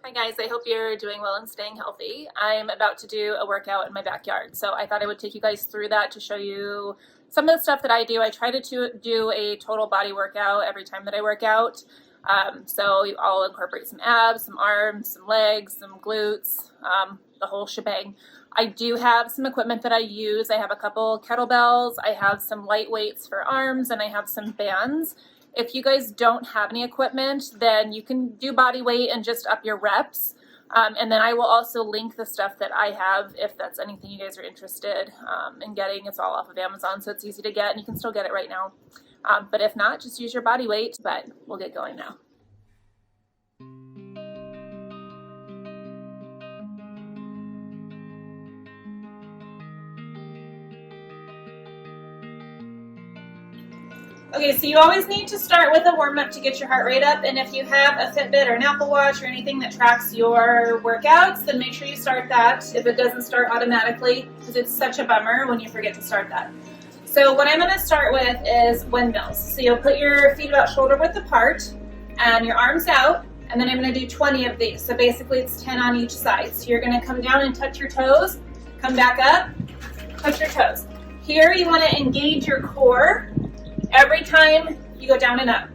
Hi guys, I hope you're doing well and staying healthy. I'm about to do a workout in my backyard, so I thought I would take you guys through that to show you some of the stuff that I do. I try to do a total body workout every time that I work out. So I'll incorporate some abs, some arms, some legs, some glutes, the whole shebang. I do have some equipment that I use. I have a couple kettlebells, I have some light weights for arms, and I have some bands. If you guys don't have any equipment, then you can do body weight and just up your reps. And then I will also link the stuff that I have if that's anything you guys are interested in getting. It's all off of Amazon, so it's easy to get, and you can still get it right now. But if not, just use your body weight. But we'll get going now. Okay, so you always need to start with a warm-up to get your heart rate up, and if you have a Fitbit or an Apple Watch or anything that tracks your workouts, then make sure you start that if it doesn't start automatically, because it's such a bummer when you forget to start that. So what I'm going to start with is windmills. So you'll put your feet about shoulder width apart and your arms out, and then I'm going to do 20 of these. So basically it's 10 on each side. So you're going to come down and touch your toes, come back up, touch your toes. Here you want to engage your core every time you go down and up.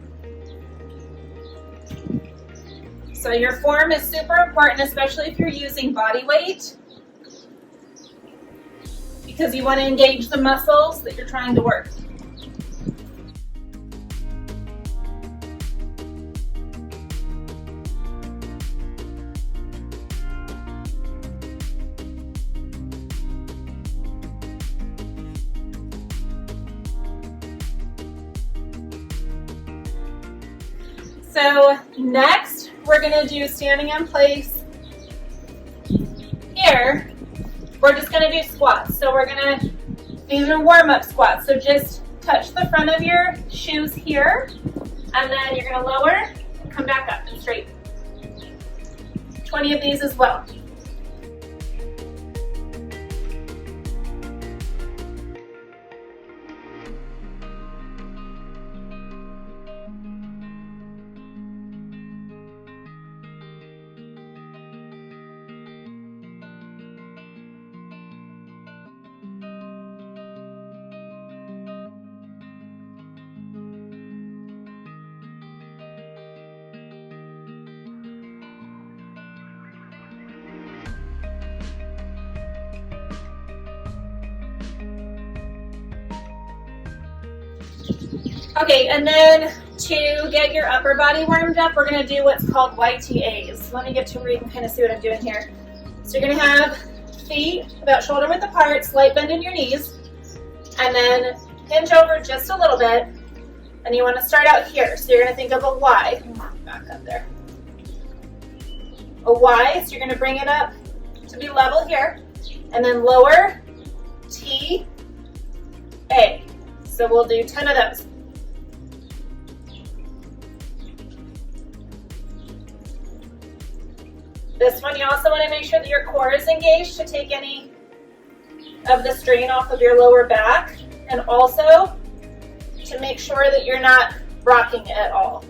So your form is super important, especially if you're using body weight, because you want to engage the muscles that you're trying to work. So next, we're going to do standing in place. Here, we're just going to do squats. So we're going to do warm-up squats. So just touch the front of your shoes here, and then you're going to lower, come back up and straight. 20 of these as well. Okay, and then to get your upper body warmed up, we're going to do what's called YTAs. Let me get to where you can kind of see what I'm doing here. So you're going to have feet about shoulder width apart, slight bend in your knees, and then hinge over just a little bit. And you want to start out here. So you're going to think of a Y. Back up there. A Y, so you're going to bring it up to be level here, and then lower T, A. So we'll do 10 of those. This one, you also want to make sure that your core is engaged to take any of the strain off of your lower back, and also to make sure that you're not rocking it at all.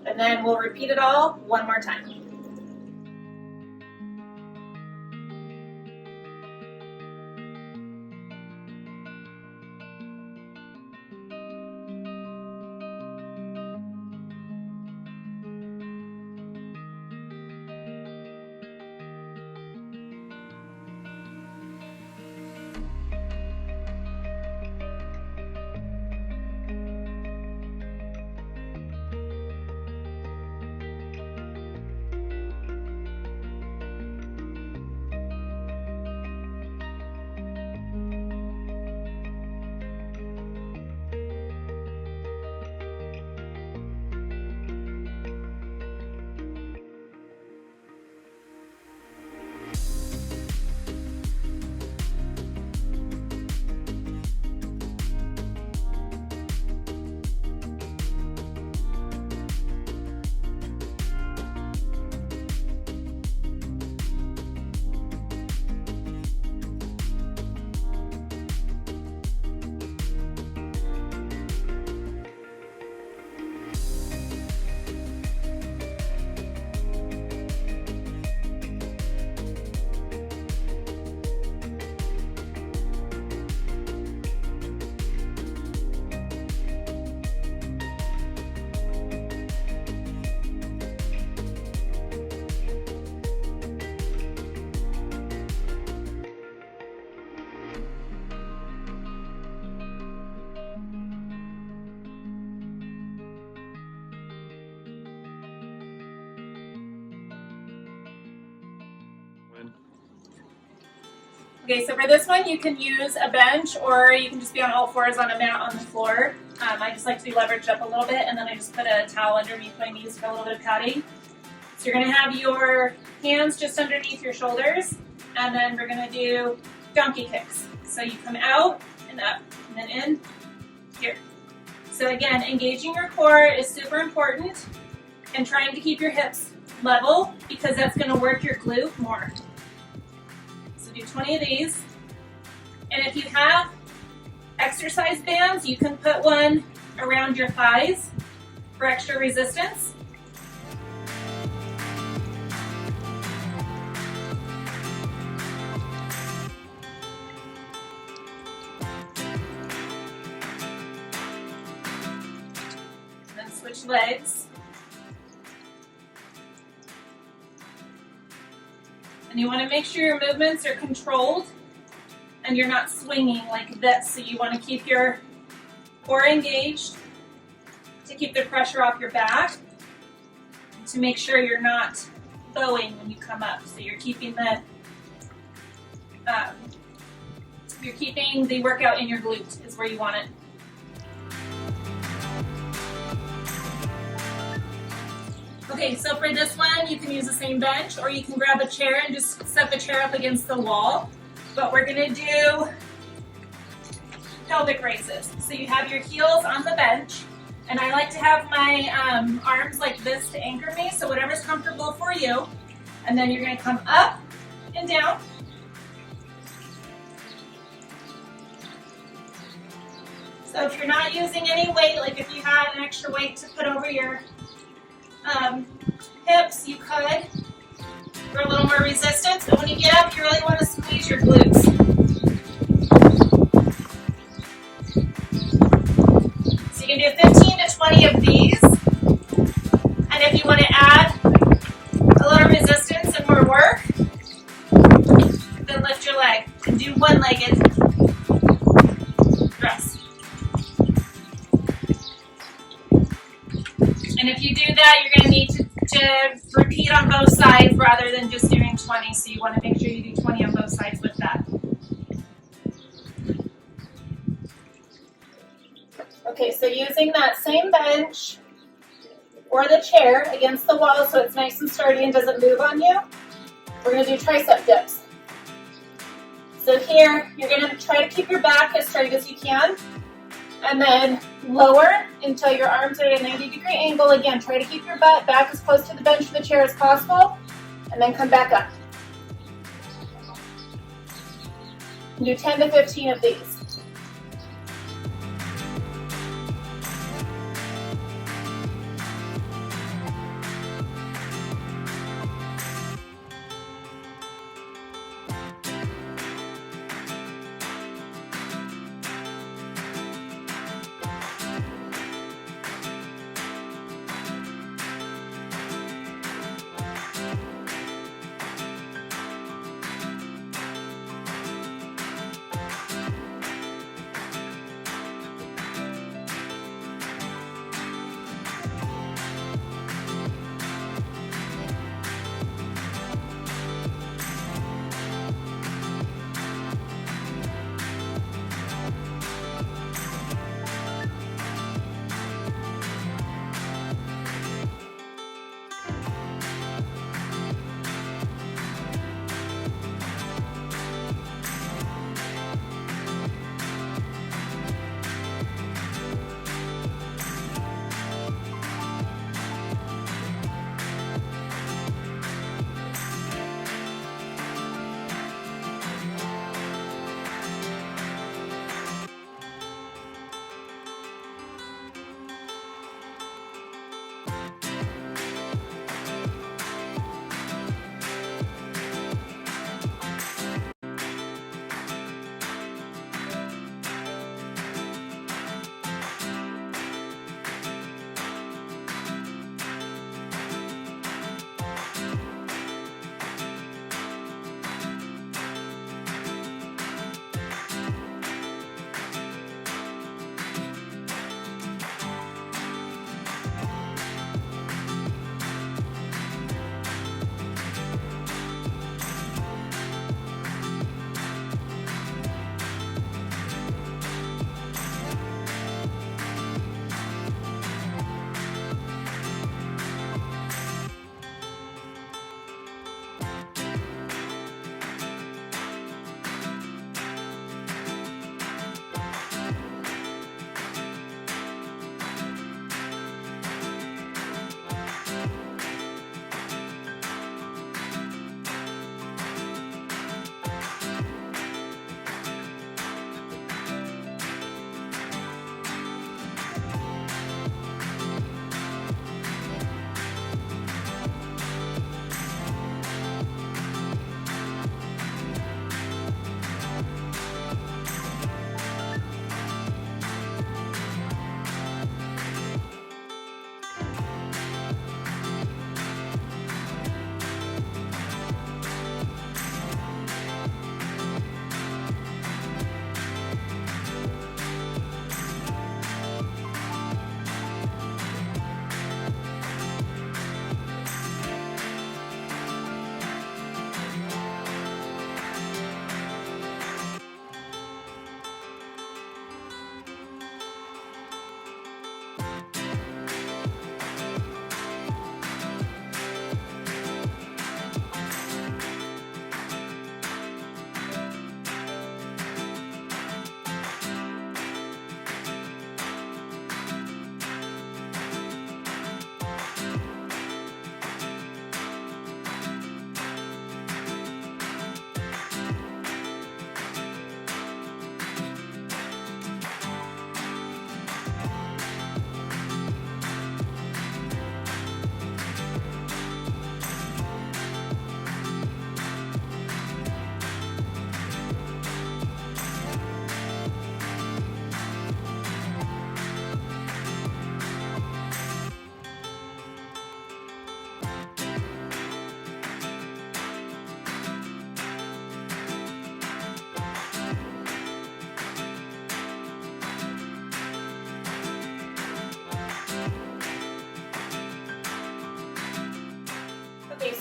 And then we'll repeat it all one more time. Okay, so for this one, you can use a bench or you can just be on all fours on a mat on the floor. I just like to be leveraged up a little bit, and then I just put a towel underneath my knees for a little bit of padding. So you're gonna have your hands just underneath your shoulders, and then we're gonna do donkey kicks. So you come out and up, and then in, here. So again, engaging your core is super important, and trying to keep your hips level because that's gonna work your glute more. So do 20 of these. And if you have exercise bands, you can put one around your thighs for extra resistance. And then switch legs. And you want to make sure your movements are controlled and you're not swinging like this. So you want to keep your core engaged to keep the pressure off your back, and to make sure you're not bowing when you come up. So you're keeping the workout in your glute is where you want it. Okay, so for this one, you can use the same bench, or you can grab a chair and just set the chair up against the wall. But we're gonna do pelvic raises. So you have your heels on the bench, and I like to have my arms like this to anchor me, so whatever's comfortable for you. And then you're gonna come up and down. So if you're not using any weight, like if you had an extra weight to put over your hips, you could for a little more resistance, but when you get up, you really want to squeeze your glutes. So you can do 15 to 20 of these, and if you want to add a little resistance and more work, then lift your leg and do one-legged thrust. And if you do that, you're going to need to repeat on both sides rather than just doing 20. So you want to make sure you do 20 on both sides with that. Okay, so using that same bench or the chair against the wall so it's nice and sturdy and doesn't move on you, we're going to do tricep dips. So here, you're going to try to keep your back as straight as you can, and then lower until your arms are at a 90-degree angle. Again, try to keep your butt back as close to the bench or the chair as possible, and then come back up. Do 10 to 15 of these.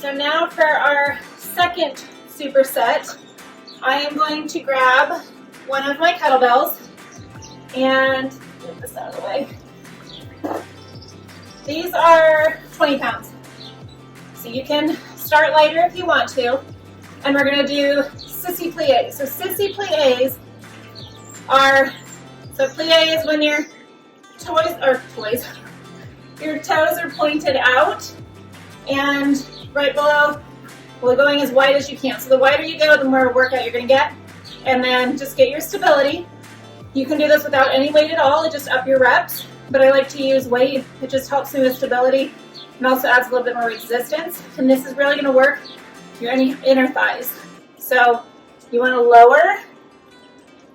So now for our second superset, I am going to grab one of my kettlebells and get this out of the way. These are 20 pounds. So you can start lighter if you want to. And we're going to do sissy plies. So sissy plies are, so plie is when your your toes are pointed out and right below, well, going as wide as you can. So the wider you go, the more workout you're going to get. And then just get your stability. You can do this without any weight at all, it just up your reps. But I like to use weight, it just helps me with stability and also adds a little bit more resistance. And this is really going to work your inner thighs. So you want to lower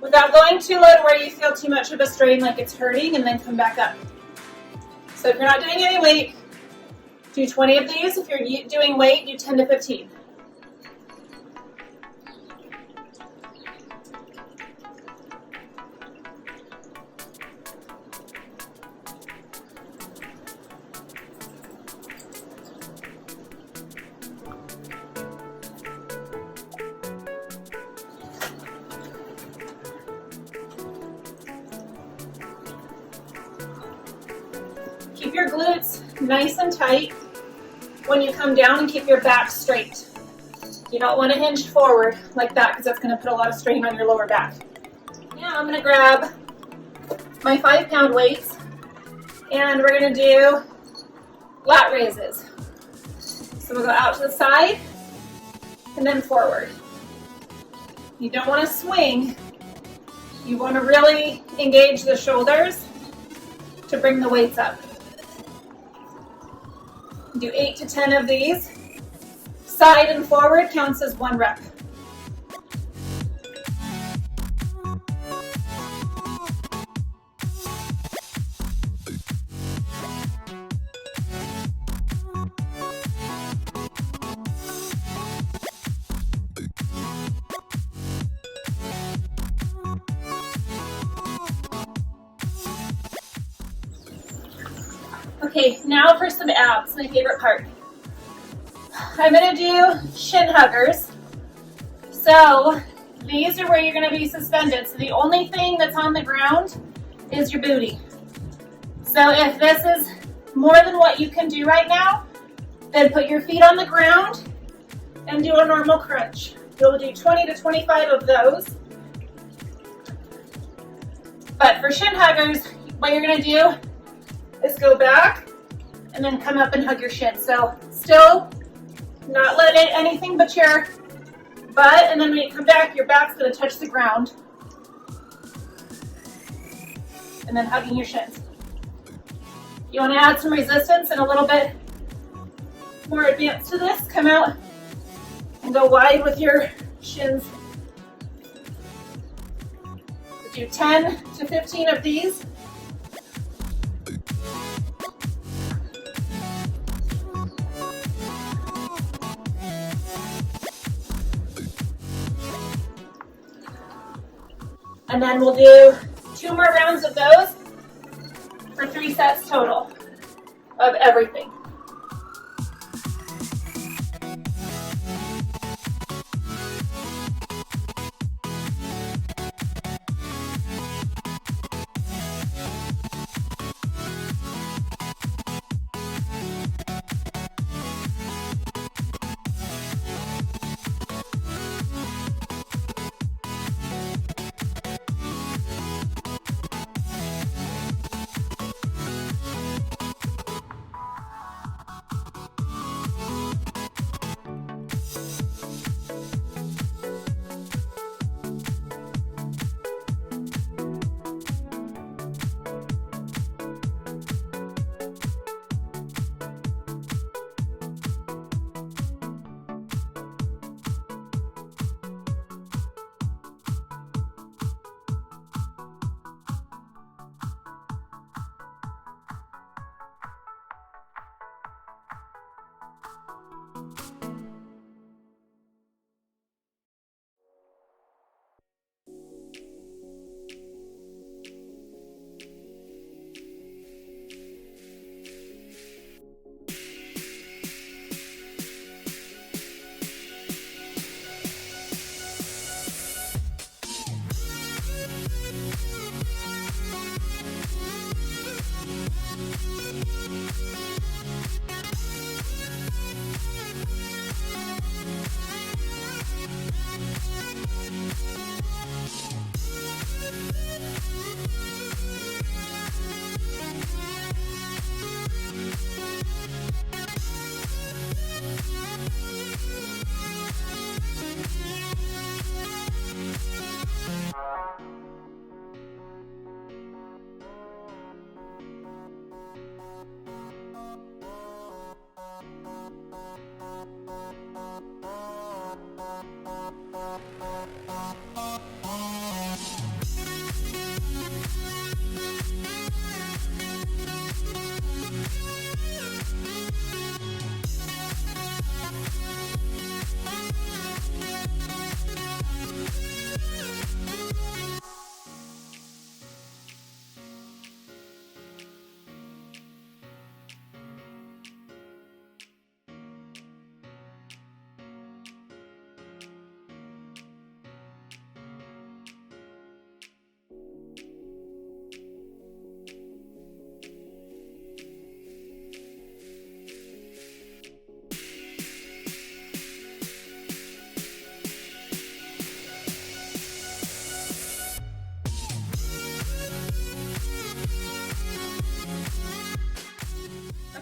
without going too low to where you feel too much of a strain like it's hurting, and then come back up. So if you're not doing any weight, do 20 of these. If you're doing weight, do 10 to 15. Keep your glutes nice and tight when you come down, and keep your back straight. You don't want to hinge forward like that because that's going to put a lot of strain on your lower back. Now I'm going to grab my 5-pound weights and we're going to do lat raises. So we'll go out to the side and then forward. You don't want to swing. You want to really engage the shoulders to bring the weights up. Do 8 to 10 of these. Side and forward counts as 1 rep. Okay, now for some abs, my favorite part. I'm going to do shin huggers. So these are where you're going to be suspended. So the only thing that's on the ground is your booty. So if this is more than what you can do right now, then put your feet on the ground and do a normal crunch. You'll do 20 to 25 of those. But for shin huggers, what you're going to do is go back and then come up and hug your shins. So still not let it anything but your butt, and then when you come back, your back's going to touch the ground. And then hugging your shins. You want to add some resistance and a little bit more advanced to this. Come out and go wide with your shins. Do 10 to 15 of these. And then we'll do 2 more rounds of those for 3 sets total of everything.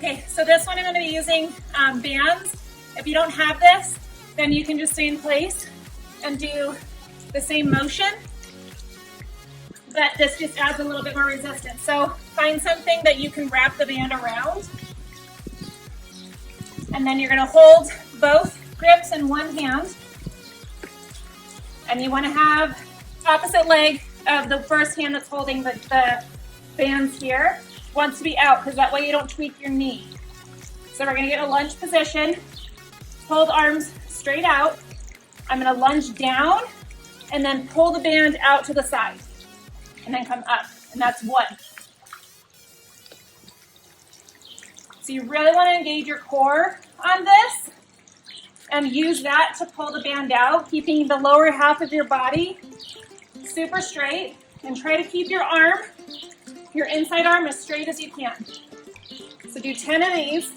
Okay, so this one I'm going to be using bands. If you don't have this, then you can just stay in place and do the same motion, but this just adds a little bit more resistance. So find something that you can wrap the band around, and then you're going to hold both grips in one hand, and you want to have opposite leg of the first hand that's holding the bands here wants to be out, because that way you don't tweak your knee. So we're going to get a lunge position, hold arms straight out. I'm going to lunge down and then pull the band out to the side and then come up, and that's one. So you really want to engage your core on this and use that to pull the band out, keeping the lower half of your body super straight, and try to keep your inside arm as straight as you can. So do 10 of these.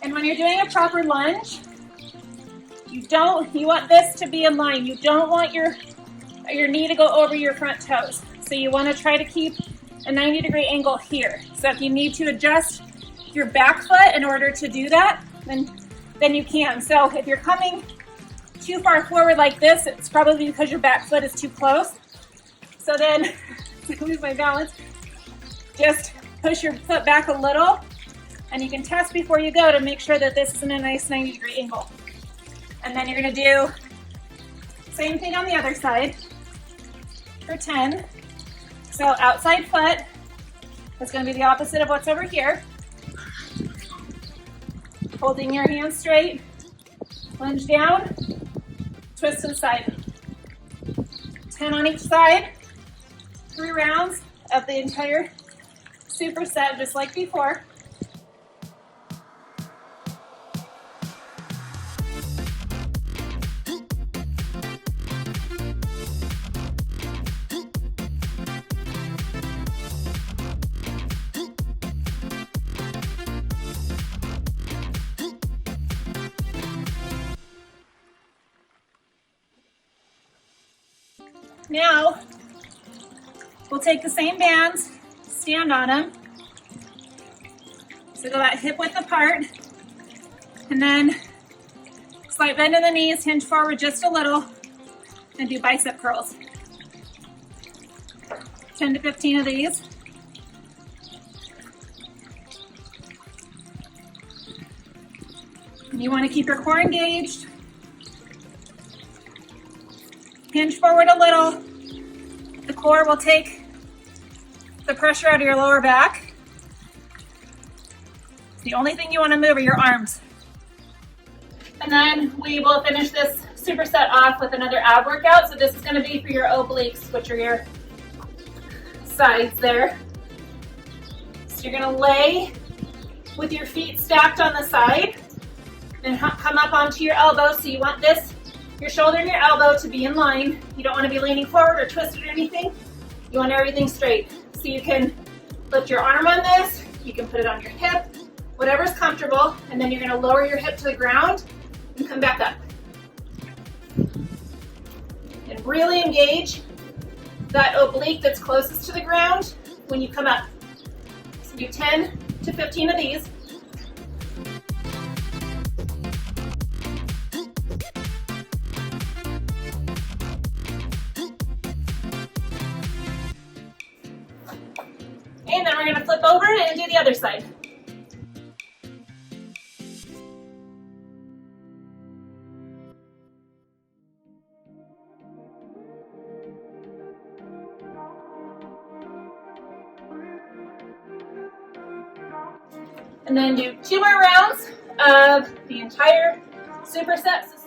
And when you're doing a proper lunge, you want this to be in line. You don't want your knee to go over your front toes. So you want to try to keep a 90-degree angle here. So if you need to adjust your back foot in order to do that, then you can. So if you're coming too far forward like this, it's probably because your back foot is too close. So then, to lose my balance, just push your foot back a little, and you can test before you go to make sure that this is in a nice 90-degree angle. And then you're going to do same thing on the other side for 10. So outside foot is going to be the opposite of what's over here. Holding your hands straight, lunge down, twist to the side. 10 on each side, 3 rounds of the entire superset just like before. Now, we'll take the same bands, stand on them. So go that hip width apart, and then slight bend in the knees, hinge forward just a little, and do bicep curls. 10 to 15 of these. And you want to keep your core engaged. Hinge forward a little. The core will take the pressure out of your lower back. The only thing you want to move are your arms. And then we will finish this superset off with another ab workout. So this is going to be for your obliques, which are your sides there. So you're going to lay with your feet stacked on the side and come up onto your elbow. So you want your shoulder and your elbow to be in line. You don't want to be leaning forward or twisted or anything. You want everything straight. So you can lift your arm on this, you can put it on your hip, whatever's comfortable, and then you're going to lower your hip to the ground and come back up. And really engage that oblique that's closest to the ground when you come up. So do 10 to 15 of these. And then we're going to flip over and do the other side. And then do 2 more rounds of the entire superset system.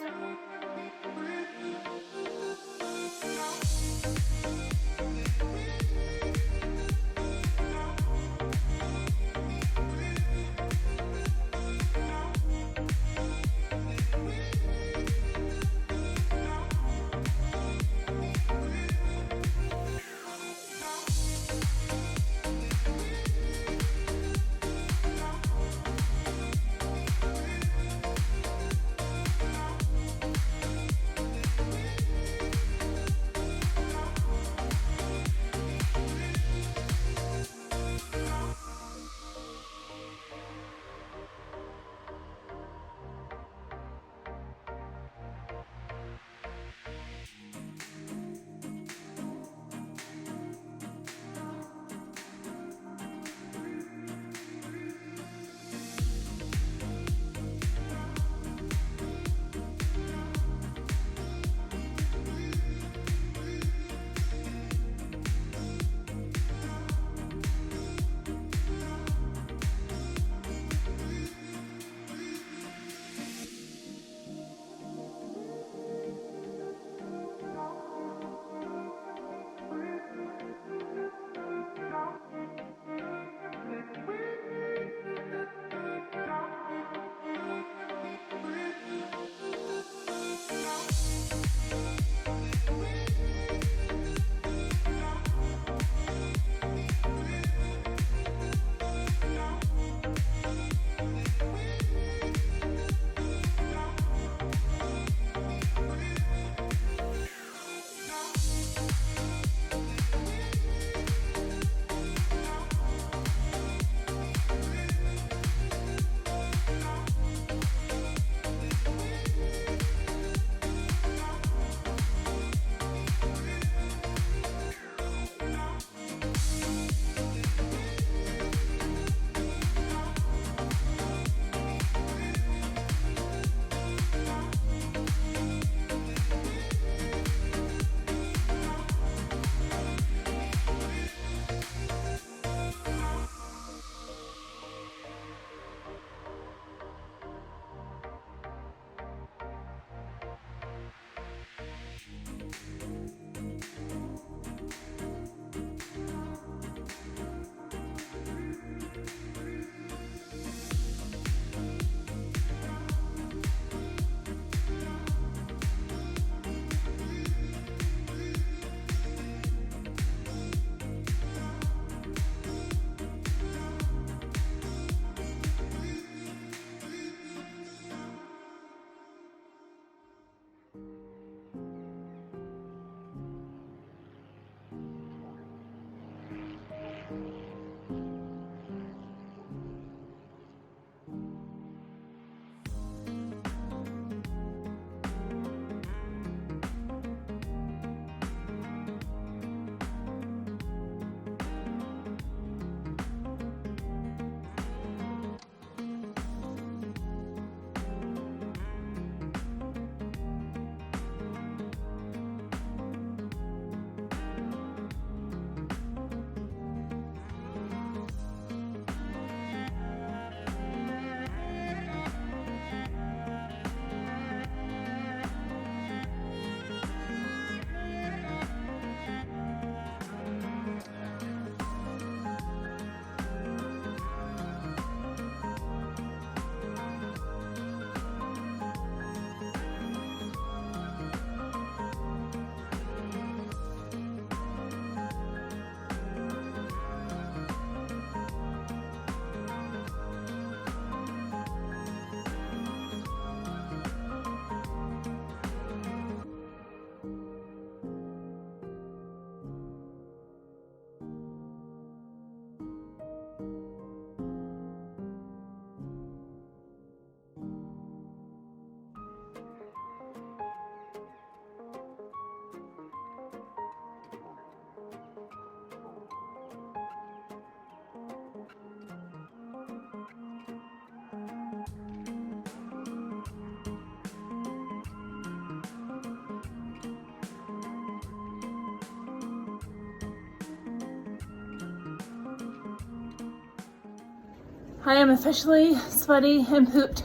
I am officially sweaty and pooped.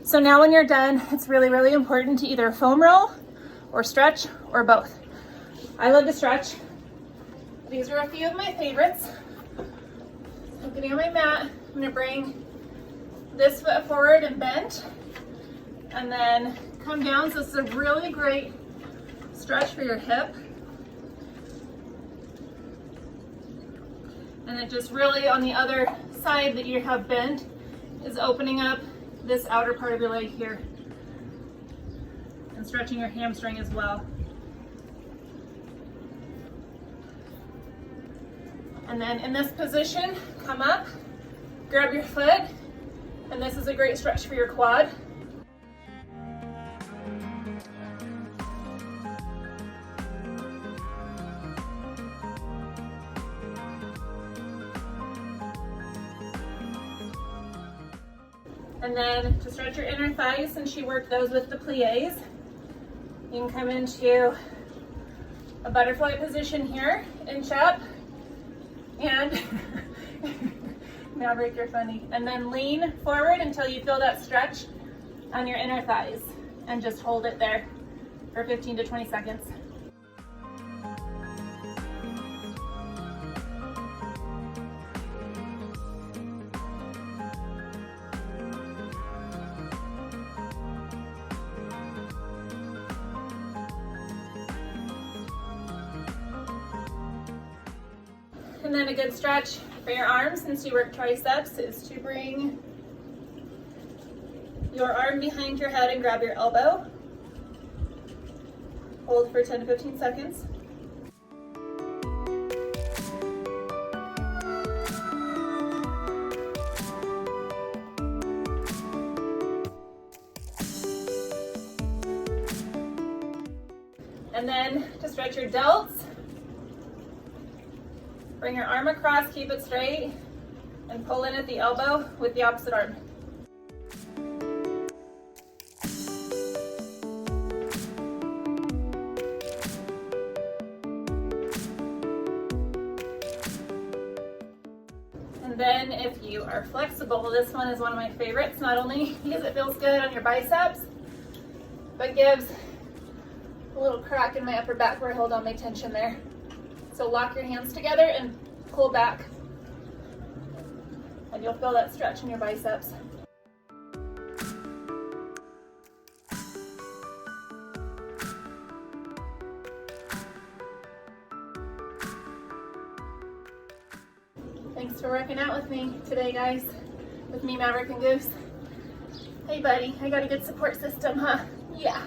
So now when you're done, it's really, really important to either foam roll or stretch or both. I love to stretch. These are a few of my favorites. So getting on my mat, I'm gonna bring this foot forward and bend, and then come down. So this is a really great stretch for your hip. And then just really on the other side that you have bent is opening up this outer part of your leg here and stretching your hamstring as well. And then in this position, come up, grab your foot, and this is a great stretch for your quad. And then to stretch your inner thighs, since you worked those with the plies, you can come into a butterfly position here, inch up, and Maverick, you're funny. And then lean forward until you feel that stretch on your inner thighs, and just hold it there for 15 to 20 seconds. And then a good stretch for your arms, since you work triceps, is to bring your arm behind your head and grab your elbow. Hold for 10 to 15 seconds. And then to stretch your delts, bring your arm across, keep it straight, and pull in at the elbow with the opposite arm. And then if you are flexible, this one is one of my favorites, not only because it feels good on your biceps, but gives a little crack in my upper back where I hold on my tension there. So lock your hands together and pull back, and you'll feel that stretch in your biceps. Thanks for working out with me today, guys. With me, Maverick and Goose. Hey buddy, I got a good support system, huh? Yeah.